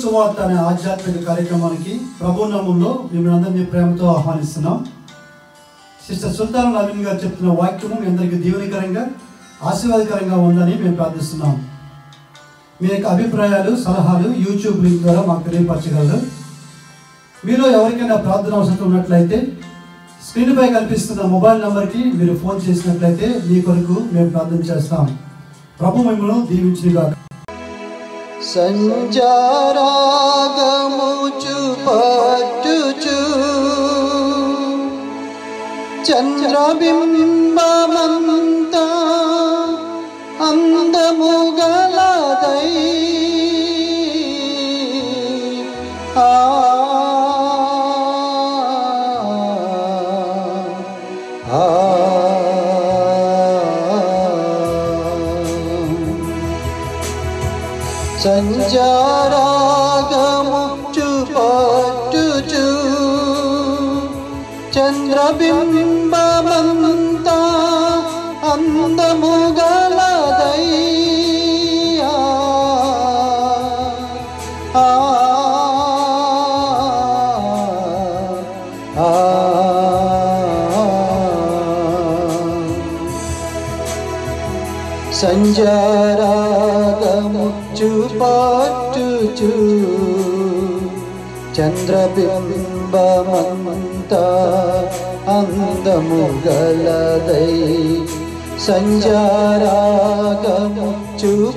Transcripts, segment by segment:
సువార్త అనే ఆధ్యాత్మిక కార్యక్రమానికి ప్రభు నామములో మిమ్మల్ని అందరినీ ప్రేమతో ఆహ్వానిస్తున్నాం. సిస్టర్ సుల్తాన్ నవీన్ గారు చెప్తున్న వాక్యము మీ అందరికీ దీవెనకరంగా ఆశీర్వాదకరంగా ఉందని మేము ప్రార్థిస్తున్నాం. మీ యొక్క అభిప్రాయాలు సలహాలు యూట్యూబ్ లింక్ ద్వారా మాకు తెలియపరచగలరు. మీలో ఎవరికైనా ప్రార్థన అవసరం ఉన్నట్లయితే స్క్రీన్పై కనిపిస్తున్న మొబైల్ నెంబర్కి మీరు ఫోన్ చేసినట్లయితే మీ కొరకు మేము ప్రార్థన చేస్తాం. ప్రభు మిమ్మల్ని దీవించుగాక. సంజారాగముచు పట్టుచు చంద్రబింబమంతా అందముగలదై సంజారాగముచు పట్టుచు చంద్రబింబమంతా అందముగలదై సంజారాగముచు పట్టుచు చంద్రబింబమంతా అందముగలదై సంజారాగముచు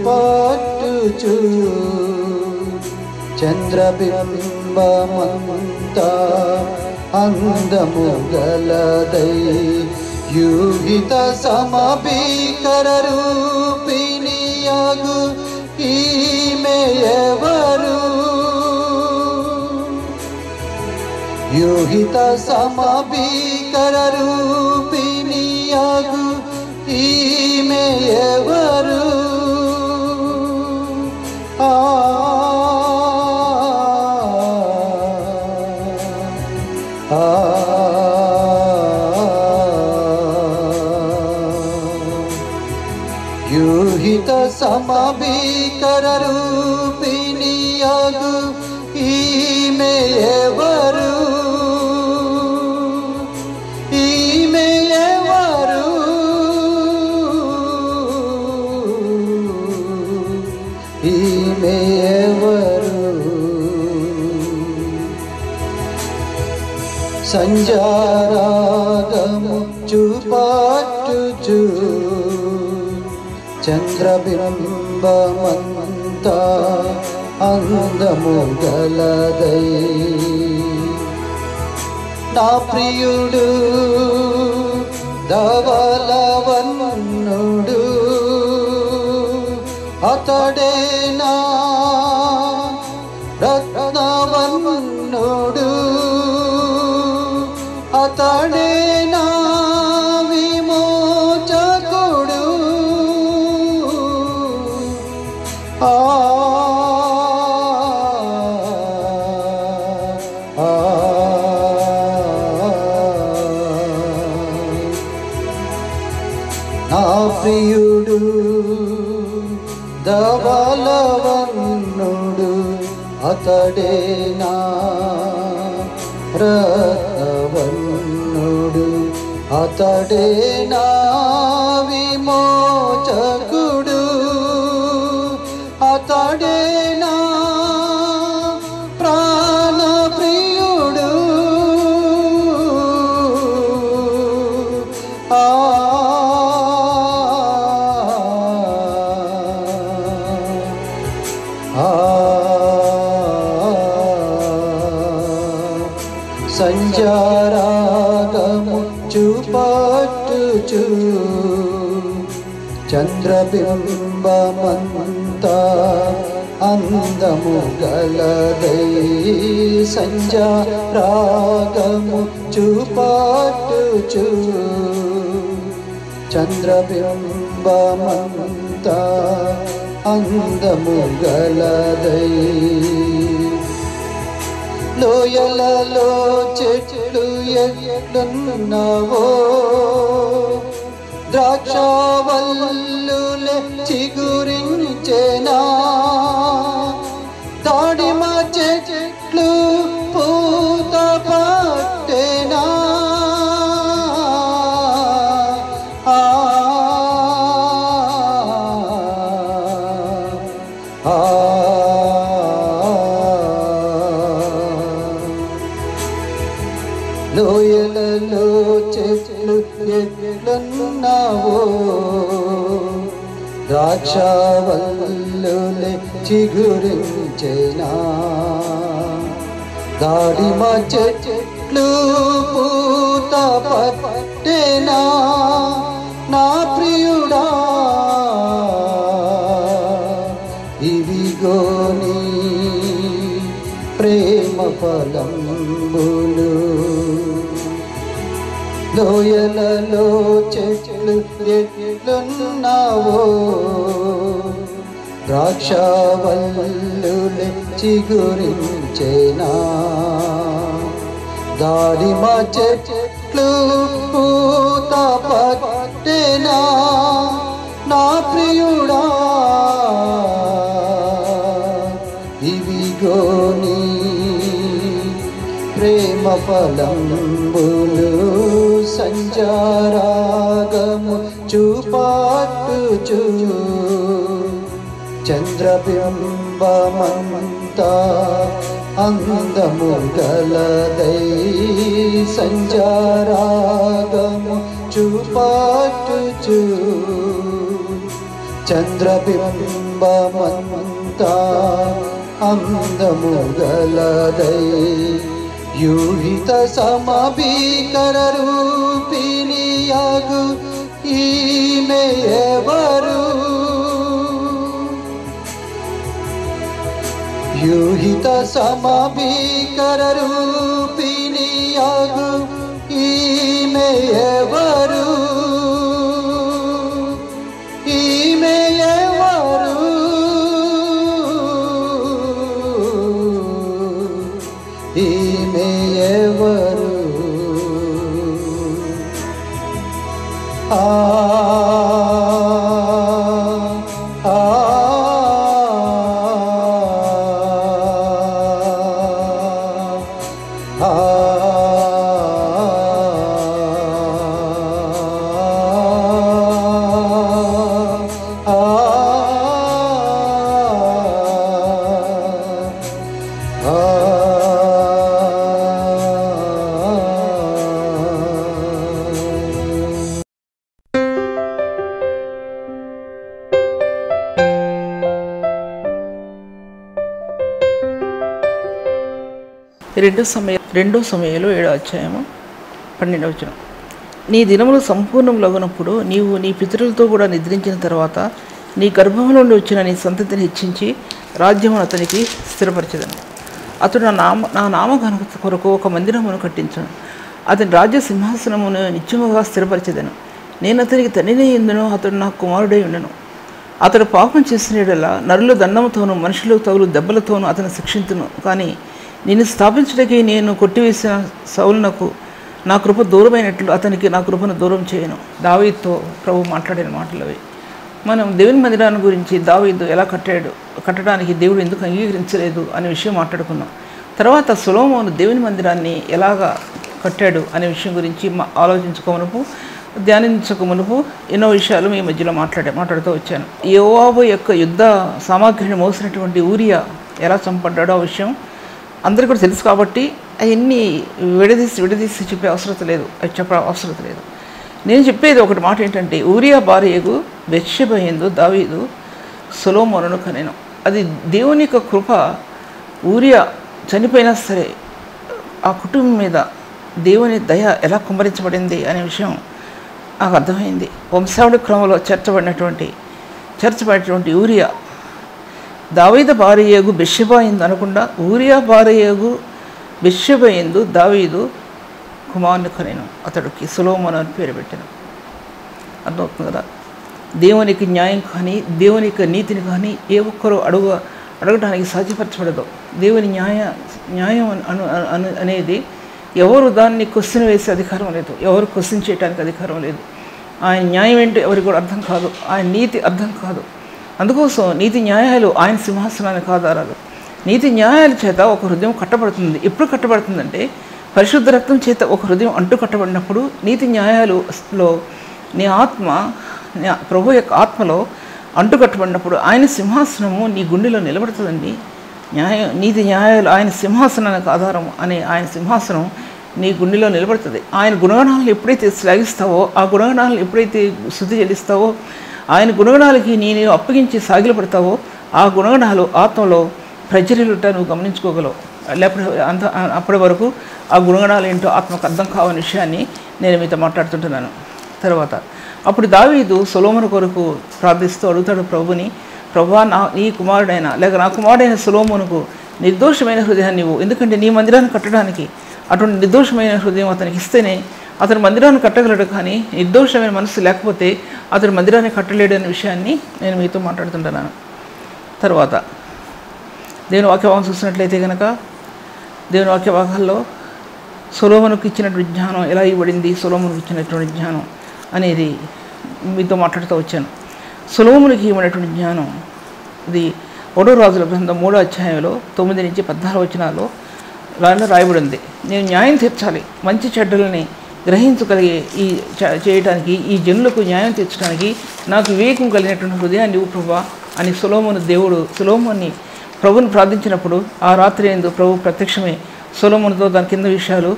పట్టుచు చంద్రబింబమంతా అందముగలదై యుగిత సమభీకర రూపిణియగు ఈమె ఎవరు? యుగిత సమభీకర రూపిణియగు ఈమె ఎవరు? యుహిత సమభీకర రూపిణియగు ఈమె ఎవరు? ఈమె ఎవరు? ఈమె ఎవరు? సంజారాగముచు పట్టుచు చంద్రబింబమంతా అందముగలదై నా ప్రియుడు ధవలవర్ణుడు అతడే నా రత్నవర్ణుడు అతడే నా విమోచకుడు నా ప్రియుడు ధవలవర్ణుడు అతడే నా రత్నవర్ణుడు అతడే నా విమోచకుడు అతడే నా ప్రాణప్రియుడు సంజారాగముచు పట్టుచు చంద్రబింబమంతా అందముగలదై సంజారాగముచు పట్టుచు చంద్రబింబమంతా అందముగలదై లోయలలో చెట్లు ఎట్లున్నవో ద్రాక్షవల్లులే చిగురించెనా దాడిమ చెట్లు ఎట్లున్నావో ద్రాక్షవల్లులే చిగురించెనా దాడిమ చెట్లు పూత పట్టెనా నా ప్రియుడా ఇవిగో నీ ప్రేమ ఫలంబులు లోయలలో చెట్లు ఎట్లున్నావో ద్రాక్షవల్లులే చిగురించెనా దాడిమ చెట్లు పూత పట్టెనా నా ప్రియుడా ఇవిగో నీ ప్రేమ ఫలంబులు సంచారాగము చూపాటుచు చంద్రబింబమంతా అందము గలదై సంచారాగము చూపాటుచు చంద్రబింబమంతా అందము గలదై యూహిత సమభీకర రూపిణియాగు ఈమె ఎవరు యూహిత సమభీకర రూపిణియాగు ఈమె ఎవరు ఈమె ఎవరు ఈమె ఎవరు ఆ రెండో సమయంలో 7వ అధ్యాయము 12వ వచనం. నీ దినములు సంపూర్ణములగునప్పుడు నీవు నీ పితరులతో కూడా నిద్రించిన తర్వాత నీ గర్భంలో నుండి వచ్చిన నీ సంతతిని హెచ్చించి రాజ్యమును అతనికి స్థిరపరచెదను. అతడు నా నామఘనత కొరకు ఒక మందిరమును కట్టించును. అతని రాజ్య సింహాసనమును నిత్యముగా స్థిరపరచెదను. నేను అతనికి తండ్రిని ఎందును, అతడు నాకు కుమారుడై ఉండను. అతడు పాపం చేసిన యెడల నరుల దండముతోనూ మనుషులు తగులు దెబ్బలతోనూ అతను శిక్షించును. కానీ నిన్ను స్థాపించడానికి నేను కొట్టివేసిన సౌలునకు నా కృప దూరమైనట్లు అతనికి నా కృపను దూరం చేయను. దావీదుతో ప్రభు మాట్లాడిన మాటలు అవి. మనం దేవుని మందిరాన్ని గురించి దావీదు ఎలా కట్టడానికి దేవుడు ఎందుకు అంగీకరించలేదు అనే విషయం మాట్లాడుకున్నాం. తర్వాత సొలొమోను దేవుని మందిరాన్ని ఎలాగా కట్టాడు అనే విషయం గురించి ఆలోచించుకోమునుపు ధ్యానించకమునుపు ఎన్నో విషయాలు మీ మధ్యలో మాట్లాడుతూ వచ్చాను. యోవాబు యొక్క యుద్ధ సామాగ్రిని మోసినటువంటి ఊరియా ఎలా చంపడ్డాడో ఆ విషయం అందరికీ కూడా తెలుసు. కాబట్టి అవన్నీ విడదీసి చెప్పే అవసరం లేదు. నేను చెప్పేది ఒకటి మాట ఏంటంటే, ఊరియా భార్యకు బెత్షెబ యందు దావీదు సొలొమోనును కనెను. అది దేవుని యొక్క కృప. ఊరియా చనిపోయినా సరే ఆ కుటుంబం మీద దేవుని దయ ఎలా కుమ్మరించబడింది అనే విషయం నాకు అర్థమైంది. వంశావళి క్రమంలో చేర్చబడినటువంటి ఊరియా దావీదు భార్యకు బెత్షెబ యందు అనకుండా ఊరియా భార్యకు బెత్షెబ యందు దావీదు కుమారుని కనెను. అతడికి సొలొమోను అని పేరు పెట్టాను. అర్థమవుతుంది కదా. దేవునికి న్యాయం కానీ దేవునికి నీతిని కానీ ఏ ఒక్కరూ అడగడానికి సాధ్యపరచబడదు. దేవుని న్యాయం అనేది ఎవరు దాన్ని క్వశ్చన్ వేసే అధికారం లేదు, ఎవరు క్వశ్చన్ చేయడానికి అధికారం లేదు. ఆయన న్యాయం ఏంటో ఎవరికి కూడా అర్థం కాదు, ఆయన నీతి అర్థం కాదు. అందుకోసం నీతి న్యాయాలు ఆయన సింహాసనానికి ఆధారాలు. నీతి న్యాయాల చేత ఒక హృదయం కట్టబడుతుంది. ఎప్పుడు కట్టబడుతుందంటే పరిశుద్ధ రక్తం చేత ఒక హృదయం అంటు కట్టబడినప్పుడు నీతి న్యాయాలలో నీ ఆత్మ ప్రభు యొక్క ఆత్మలో అంటు కట్టబడినప్పుడు ఆయన సింహాసనము నీ గుండెలో నిలబడుతుందండి. నీతి న్యాయాలు ఆయన సింహాసనానికి ఆధారం అనే ఆయన సింహాసనం నీ గుండెలో నిలబడుతుంది. ఆయన గుణగణాలను ఎప్పుడైతే శ్లాఘిస్తావో, ఆ గుణగణాలను ఎప్పుడైతే శుద్ధి చెల్లిస్తావో, ఆయన గుణగణాలకి నేను అప్పగించి సాగిలపడతావో, ఆ గుణగణాలు ఆత్మలో ప్రజలుట నువ్వు గమనించుకోగలవు. లేకపోతే అప్పటి వరకు ఆ గుణగణాలు ఏంటో ఆత్మకు అర్థం కావని విషయాన్ని నేను మీతో మాట్లాడుతుంటున్నాను. తర్వాత అప్పుడు దావీదు సొలొమోను కొరకు ప్రార్థిస్తూ అడుగుతాడు ప్రభుని, ప్రభువా నీ కుమారుడైన లేక నా కుమారుడైన సొలొమోనుకు నిర్దోషమైన హృదయాన్ని ఇవ్వు. ఎందుకంటే నీ మందిరాన్ని కట్టడానికి అటువంటి నిర్దోషమైన హృదయం అతనికి ఇస్తేనే అతను మందిరాన్ని కట్టగలడు. కానీ నిర్దోషమైన మనసు లేకపోతే అతను మందిరాన్ని కట్టలేడు అనే విషయాన్ని నేను మీతో మాట్లాడుతుంటున్నాను. తర్వాత దేవుని వాక్యభాగం చూసినట్లయితే కనుక దేవుని వాక్యభాగాల్లో సొలొమోనుకు ఇచ్చినటువంటి జ్ఞానం ఎలా ఇవ్వబడింది, సొలొమోనుకు ఇచ్చినటువంటి జ్ఞానం అనేది మీతో మాట్లాడుతూ వచ్చాను. సొలొమోనుకి ఇవ్వనటువంటి జ్ఞానం ఇది 1వ రాజుల గ్రంథం 3వ అధ్యాయంలో 9 నుంచి 14 వచనాల్లో రాయబడి ఉంది. నేను న్యాయం తీర్చాలి, మంచి చెడ్డలని గ్రహించగలిగే చేయడానికి ఈ జనులకు న్యాయం తీర్చడానికి నాకు వివేకం కలిగినటువంటి హృదయాన్ని ఇవ్వు ప్రభువా అని సొలొమోన్ని ప్రభుని ప్రార్థించినప్పుడు ఆ రాత్రి ఎందు ప్రభు ప్రత్యక్షమే సొలొమోనుతో దాని కింద విషయాలు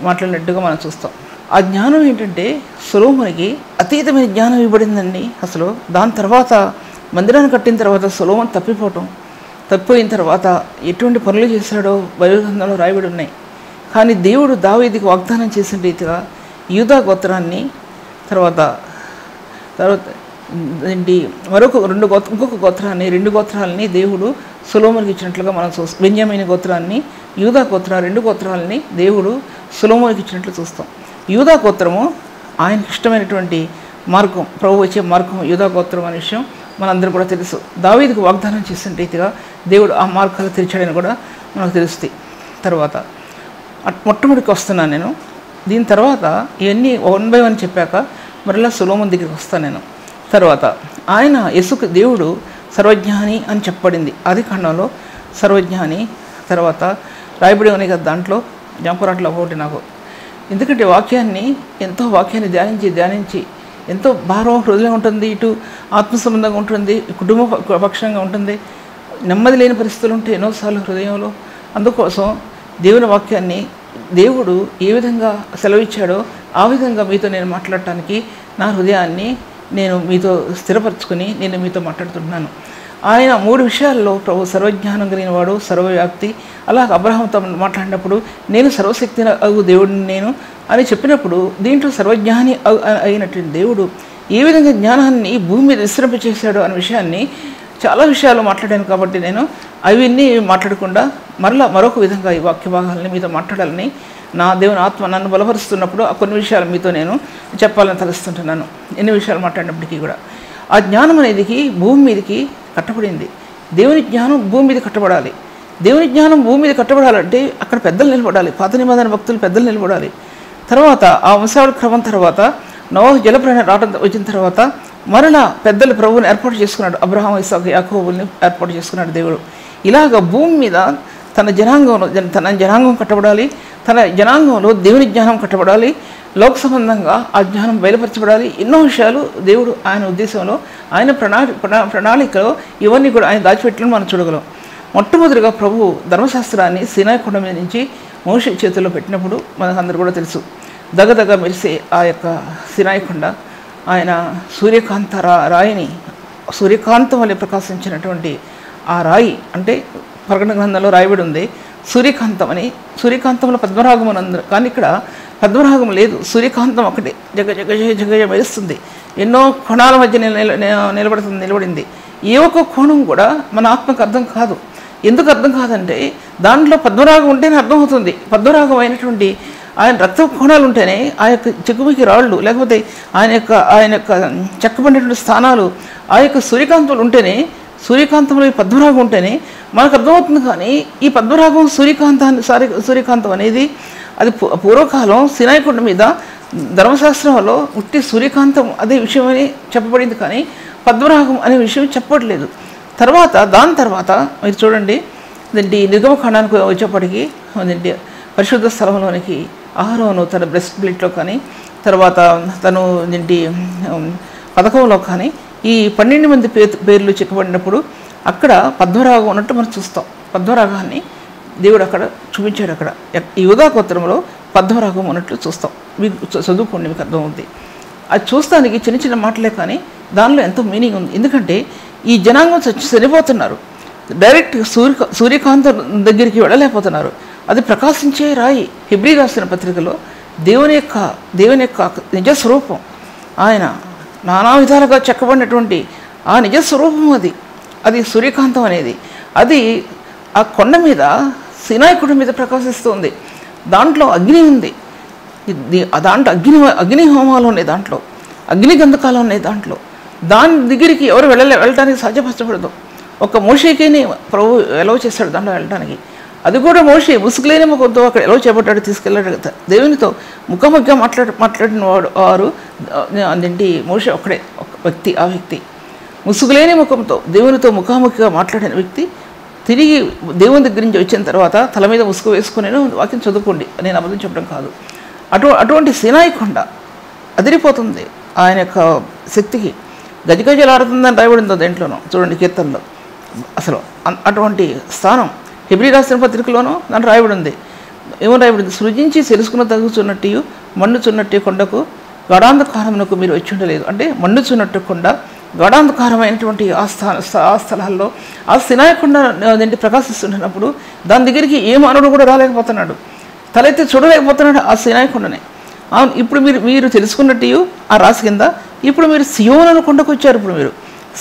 మాట్లాడినట్టుగా మనం చూస్తాం. ఆ జ్ఞానం ఏంటంటే సొలొమోనుకి అతీతమైన జ్ఞానం ఇవ్వబడిందండి. అసలు దాని తర్వాత మందిరాన్ని కట్టిన తర్వాత సొలొమోను తప్పిపోయిన తర్వాత ఎటువంటి పనులు చేశాడో బైబిల్ గ్రంథంలో రాయబడి ఉన్నాయి. కానీ దేవుడు దావీదుకి వాగ్దానం చేసిన రీతిగా యూదా గోత్రాన్ని తర్వాత ఇంకొక గోత్రాన్ని 2 గోత్రాలని దేవుడు సొలొమోనుకి ఇచ్చినట్లుగా మనం చూస్తాం. బెన్యామీను గోత్రాన్ని, యూదా గోత్ర 2 గోత్రాలని దేవుడు సొలొమోనుకి ఇచ్చినట్లు చూస్తాం. యూదా గోత్రము ఆయనకి ఇష్టమైనటువంటి మార్గం, ప్రభు వచ్చే మార్గం యూదా గోత్రం అనే విషయం మనందరూ కూడా తెలుసు. దావీదుకు వాగ్దానం చేసిన రీతిగా దేవుడు ఆ మార్గాలు తెరిచాడని కూడా మనకు తెలుస్తుంది. తర్వాత మొట్టమొదటికి వస్తున్నాను నేను. దీని తర్వాత ఇవన్నీ 1 by 1 చెప్పాక మరలా సొలొమోను దగ్గరికి వస్తాను నేను. తర్వాత ఆయన దేవుడు సర్వజ్ఞాని అని చెప్పబడింది ఆదికాండంలో. సర్వజ్ఞాని తర్వాత రాయబడి ఉన్నాయి కదా, దాంట్లో జ్ఞాపకాట్లో ఒకటి నాకు. ఎందుకంటే వాక్యాన్ని ధ్యానించి ఎంతో భారం హృదయం ఉంటుంది, ఇటు ఆత్మ సంబంధంగా ఉంటుంది, కుటుంబ పక్షంగా ఉంటుంది, నెమ్మది లేని పరిస్థితులు ఉంటాయి ఎన్నోసార్లు హృదయంలో. అందుకోసం దేవుని వాక్యాన్ని దేవుడు ఏ విధంగా సెలవిచ్చాడో ఆ విధంగా మీతో నేను మాట్లాడటానికి నా హృదయాన్ని నేను మీతో స్థిరపరచుకొని నేను మీతో మాట్లాడుతున్నాను. ఆయన 3 విషయాల్లో ప్రభు సర్వజ్ఞానం కలిగిన వాడు, సర్వవ్యాప్తి. అలాగ అబ్రహాముతో మాట్లాడినప్పుడు నేను సర్వశక్తి అగు దేవుడిని నేను అని చెప్పినప్పుడు దీంట్లో సర్వజ్ఞాని అయినటువంటి దేవుడు ఏ విధంగా జ్ఞానాన్ని భూమి మీద విశ్రమింపచేశాడు అనే విషయాన్ని చాలా విషయాలు మాట్లాడాను. కాబట్టి నేను అవన్నీ మాట్లాడకుండా మరొక విధంగా ఈ వాక్య భాగాలని మీతో మాట్లాడాలని నా దేవుని ఆత్మ నన్ను బలపరుస్తున్నప్పుడు ఆ కొన్ని విషయాలు మీతో నేను చెప్పాలని తలుస్తుంటున్నాను. ఎన్ని విషయాలు మాట్లాడినప్పటికీ కూడా ఆ జ్ఞానం అనేది భూమి మీదకి కట్టబడింది. దేవుని జ్ఞానం భూమి మీద కట్టబడాలి. దేవుని జ్ఞానం భూమి మీద కట్టబడాలంటే అక్కడ పెద్దలు నిలబడాలి, పాత నిబంధన భక్తులు పెద్దలు నిలబడాలి. తర్వాత ఆ వంశావళి క్రమం తర్వాత నోవహు జలప్రయాణం రావడం వచ్చిన తర్వాత మరలా పెద్దలు ప్రభువుని ఏర్పాటు చేసుకున్నాడు. అబ్రహాము, ఇస్సాకు, యాకోబుల్ని ఏర్పాటు చేసుకున్నాడు దేవుడు. ఇలాగ భూమి మీద తన జనాంగం కట్టబడాలి, తన జనాంగంలో దేవుని జ్ఞానం కట్టబడాలి, లోక సంబంధంగా ఆ జ్ఞానం బయలుపరచబడాలి. ఎన్నో విషయాలు దేవుడు ఆయన ఉద్దేశంలో, ఆయన ప్రణాళికలో ఇవన్నీ కూడా ఆయన దాచిపెట్టడం మనం చూడగలం. మొట్టమొదటిగా ప్రభు ధర్మశాస్త్రాన్ని సీనాయి కొండ మీద నుంచి మోషే చేతుల్లో పెట్టినప్పుడు మనకందరూ కూడా తెలుసు. దగదగ మెరిసే ఆ యొక్క సీనాయి కొండ, ఆయన రాయిని సూర్యకాంతం వల్ల ప్రకాశించినటువంటి ఆ రాయి అంటే ప్రకటన గ్రంథంలో రాయబడి ఉంది సూర్యకాంతం అని. సూర్యకాంతంలో పద్మరాగం అని అందరూ, కానీ ఇక్కడ పద్మరాగం లేదు, సూర్యకాంతం ఒకటే జగజగ మెరుస్తుంది. ఎన్నో కోణాల మధ్య నిలబడింది. ఏ ఒక్క కోణం కూడా మన ఆత్మకు అర్థం కాదు. ఎందుకు అర్థం కాదంటే దాంట్లో పద్మరాగం ఉంటేనే అర్థమవుతుంది. పద్మరాగం అయినటువంటి ఆయన రక్త కోణాలు ఉంటేనే ఆ యొక్క చెక్కుమికి రాళ్ళు, లేకపోతే ఆయన యొక్క చెక్కబడినటువంటి స్థానాలు ఆ యొక్క సూర్యకాంతంలో ఉంటేనే, సూర్యకాంతంలో ఈ పద్మరాగం ఉంటేనే మనకు అర్థమవుతుంది. కానీ ఈ పద్మరాగం సూర్యకాంతం అనేది అది పూర్వకాలం సీనాయి కొండ మీద ధర్మశాస్త్రంలో ఉట్టి సూర్యకాంతం అదే విషయమని చెప్పబడింది, కానీ పద్మరాగం అనే విషయం చెప్పట్లేదు. దాని తర్వాత మీరు చూడండి, అదేంటి నిర్గమకాండానికి వచ్చేప్పటికీ అదేంటి పరిశుద్ధ స్థలంలోనికి అహరోను తన బ్రెస్ట్ ప్లేట్లో కానీ తర్వాత తను ఏంటి పథకంలో కానీ ఈ 12 మంది పేర్లు చెక్కబడినప్పుడు అక్కడ పద్మరాగం ఉన్నట్టు మనం చూస్తాం. పద్మరాగాన్ని దేవుడు అక్కడ చూపించాడు. అక్కడ యూదా గోత్రంలో పద్మరాగం అన్నట్లు చూస్తాం. మీకు చదువుకోండి, మీకు అర్థమవుతుంది. అది చూస్తానికి చిన్న చిన్న మాటలే కానీ దానిలో ఎంతో మీనింగ్ ఉంది. ఎందుకంటే ఈ జనాంగం చనిపోతున్నారు, డైరెక్ట్ సూర్యకాంతం దగ్గరికి వెళ్ళలేకపోతున్నారు. అది ప్రకాశించే రాయి. హెబ్రీ రాసిన పత్రికలో దేవుని యొక్క నిజ స్వరూపం, ఆయన నానా విధాలుగా చెక్కబడినటువంటి ఆ నిజ స్వరూపం అది సూర్యకాంతం అనేది. అది ఆ కొండ మీద, సినాయి కొండ మీద ప్రకాశిస్తుంది. దాంట్లో అగ్ని ఉంది. దాంట్లో అగ్ని హోమాలు ఉన్నాయి, దాంట్లో అగ్ని గంధకాలు ఉన్నాయి. దాంట్లో దాని దగ్గరికి ఎవరు వెళ్ళటానికి సాధ్యపరచబడదు. ఒక మోషేకిని ప్రభు ఎలవ్ చేస్తాడు దాంట్లో వెళ్ళడానికి. అది కూడా మోషే ముసుగులేని ముఖంతో అక్కడ ఎలవ్ చేపట్టాడు, తీసుకెళ్ళాడు. దేవునితో ముఖాముఖిగా మాట్లాడిన వారు అదేంటి మోషే ఒక్కడే, ఒక వ్యక్తి. ఆ వ్యక్తి ముసుగులేని ముఖంతో దేవునితో ముఖాముఖిగా మాట్లాడిన వ్యక్తి తిరిగి దేవుని దగ్గర నుంచి వచ్చిన తర్వాత తల మీద ముసుగు వేసుకుని వాక్యం చదువుకోండి, నేను అబద్ధం చెప్పడం కాదు. అటువంటి సినాయి కొండ అదిరిపోతుంది ఆయన యొక్క శక్తికి. గజగజలాడుతుందని రాయబడిందో దేంట్లోనో చూడండి, కీర్తనలో. అసలు అటువంటి స్థానం హెబ్రీ రాసిన పత్రికలోనూ దాంట్లో రాయబడింది. ఏమో రాయబడింది? సృజించి తెలుసుకున్న తగ్గుచున్నట్టు మన్నుచున్నట్టు కొండకు గడాంధకారమునకు మీరు వచ్చి ఉండలేదు. అంటే మన్నుచున్నట్టు కొండ, గడాంధకారమైనటువంటి ఆ స్థలాల్లో ఆ సినాయి కొండ ప్రకాశిస్తుంటున్నప్పుడు దాని దగ్గరికి ఏ మానవుడు కూడా రాలేకపోతున్నాడు, తలెత్తి చూడలేకపోతున్నాడు ఆ సినాయి కొండనే. ఇప్పుడు మీరు తెలుసుకున్నట్టు ఆ రాసి కింద ఇప్పుడు మీరు సియోను కొండకు వచ్చారు. ఇప్పుడు మీరు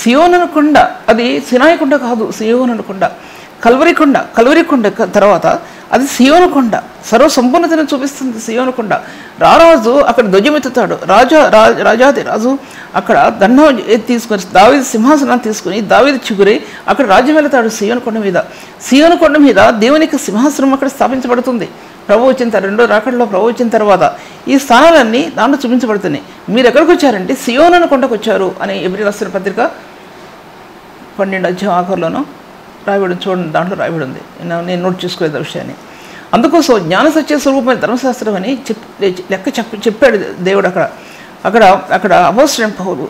సియోను కొండ, అది సినాయి కొండ కాదు, సియోను కొండ, కల్వరి కొండ తర్వాత అది సియోను కొండ, సర్వసంపూర్ణతను చూపిస్తుంది సియోను కొండ. రారాజు అక్కడ ధ్వజమెత్తుతాడు. రాజాది రాజు అక్కడ దండం తీసుకొని దావీదు సింహాసనాన్ని తీసుకుని దావీదు చిగురై అక్కడ రాజ్యం వెళతాడు సియోను కొండ మీద. సియోను కొండ మీద దేవునికి సింహాసనం అక్కడ స్థాపించబడుతుంది. ప్రభు వచ్చిన రెండో రాకడలో ప్రభు వచ్చిన తర్వాత ఈ స్థానాలన్నీ దాంట్లో చూపించబడుతున్నాయి. మీరు ఎక్కడికి వచ్చారంటే సియోను కొండకు వచ్చారు అని హెబ్రీ రాసిన పత్రిక 12వ అధ్యాయం ఆఖరులోనూ రాయబడి చూడండి, దాంట్లో రాయబడి ఉంది. నేను నోట్ చేసుకోలేదు ఆ విషయాన్ని. అందుకోసం జ్ఞాన సత్య స్వరూపమైన ధర్మశాస్త్రం అని చెప్పాడు దేవుడు. అక్కడ అపోస్తలుడైన పౌలు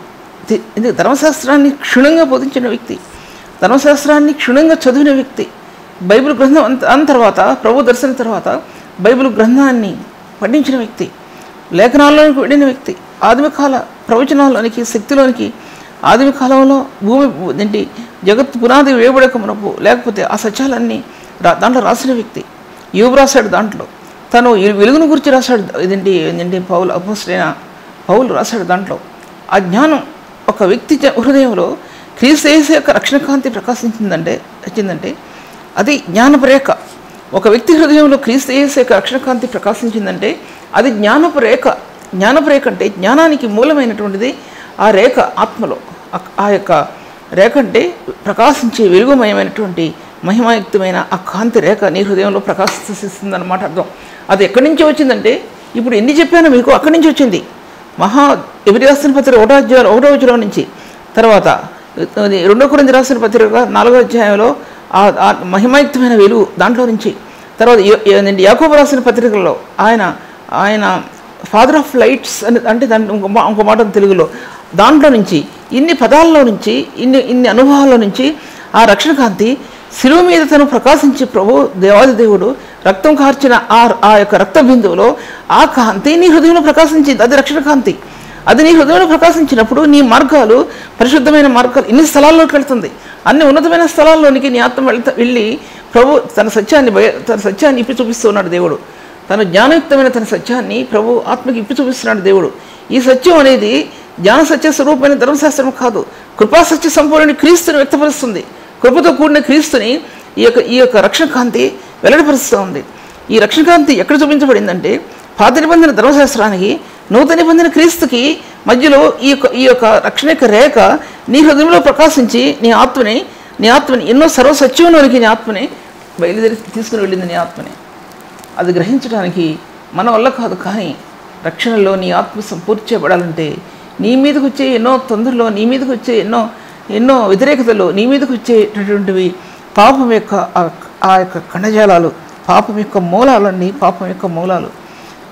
ధర్మశాస్త్రాన్ని క్షుణ్ణంగా బోధించిన వ్యక్తి, ధర్మశాస్త్రాన్ని క్షుణ్ణంగా చదివిన వ్యక్తి, బైబిల్ గ్రంథం అన్న తర్వాత ప్రభు దర్శనం తర్వాత బైబిల్ గ్రంథాన్ని పండించిన వ్యక్తి, లేఖనాల్లోనికి వెళ్ళిన వ్యక్తి, ఆదిమకాల ప్రవచనాల్లోనికి శక్తిలోనికి ఆదిమ కాలంలో భూమి జగత్తు పునాది వేయబడక మునపు లేకపోతే ఆ సత్యాలన్నీ దాంట్లో రాసిన వ్యక్తి. యోబు రాశాడు, దాంట్లో తను వెలుగును గురించి రాశాడు. అపోస్తలుడైన పౌలు రాశాడు. దాంట్లో ఆ జ్ఞానం ఒక వ్యక్తి హృదయంలో క్రీస్తు యేసు యొక్క రక్షణ కాంతి వచ్చిందంటే అది జ్ఞానపరేఖ. ఒక వ్యక్తి హృదయంలో క్రీస్తు యేసు యొక్క రక్షణ కాంతి ప్రకాశించిందంటే అది జ్ఞానపరేఖ. అంటే జ్ఞానానికి మూలమైనటువంటిది ఆ రేఖ ఆత్మలో. ఆ యొక్క రేఖ అంటే ప్రకాశించే వెలుగుమయమైనటువంటి మహిమాయుక్తమైన ఆ కాంతి రేఖ నీ హృదయంలో ప్రకాశిస్తుందన్నమాట అర్థం. అది ఎక్కడి నుంచి వచ్చిందంటే ఇప్పుడు ఎన్ని చెప్పానో మీకు అక్కడి నుంచి వచ్చింది. హెబ్రీ రాసిన పత్రిక 1వ అధ్యాయం నుంచి, తర్వాత 2 కొరింథీ రాసిన పత్రిక 4వ అధ్యాయంలో ఆ మహిమాయుక్తమైన వెలుగు దాంట్లో నుంచి, తర్వాత యాకోబు రాసిన పత్రికల్లో ఆయన ఫాదర్ ఆఫ్ లైట్స్ అంటే దాని ఇంకో మాట తెలుగులో, దాంట్లో నుంచి ఇన్ని పదాల్లో నుంచి ఇన్ని అనుభవాల్లో నుంచి ఆ రక్షణ కాంతి శిలువ మీద తను ప్రకాశించి ప్రభు దేవాది దేవుడు రక్తం కార్చిన ఆ యొక్క రక్త బిందువులో ఆ కాంతి నీ హృదయంలో ప్రకాశించింది. అది రక్షణ కాంతి. అది నీ హృదయంలో ప్రకాశించినప్పుడు నీ మార్గాలు పరిశుద్ధమైన మార్గాలు ఇన్ని స్థలాల్లోకి వెళ్తుంది. అన్ని ఉన్నతమైన స్థలాల్లోనికి నీ ఆత్మ వెళ్ళి ప్రభు తన సత్యాన్ని ఇప్పి చూపిస్తూ ఉన్నాడు దేవుడు. తన జ్ఞానయుక్తమైన తన సత్యాన్ని ప్రభు ఆత్మకి ఇప్పి చూపిస్తున్నాడు దేవుడు. ఈ సత్యం అనేది జ్ఞాన సత్య స్వరూపమైన ధర్మశాస్త్రం కాదు, కృపాసత్య సంపూర్ణ క్రీస్తుని వ్యక్తపరుస్తుంది. కృపతో కూడిన క్రీస్తుని ఈ యొక్క రక్షణ కాంతి వెల్లడిపరుస్తూ ఉంది. ఈ రక్షణ కాంతి ఎక్కడ చూపించబడిందంటే పాత నిబంధన ధర్మశాస్త్రానికి నూతన నిబంధన క్రీస్తుకి మధ్యలో ఈ యొక్క రక్షణ యొక్క రేఖ నీ హృదయంలో ప్రకాశించి నీ ఆత్మని ఎన్నో సర్వసత్యంలోనికి నీ ఆత్మని బయలుదేరి తీసుకుని వెళ్ళింది. నీ ఆత్మని అది గ్రహించడానికి మన వల్ల కాదు, కానీ రక్షణలో నీ ఆత్మ సంపూర్తి చేయబడాలంటే నీ మీదకి వచ్చే ఎన్నో తొందరలో, నీ మీదకి వచ్చే ఎన్నో వ్యతిరేకతలు, నీ మీదకి వచ్చేటటువంటివి పాపం యొక్క ఆ యొక్క కణజాలాలు, పాపం యొక్క మూలాలు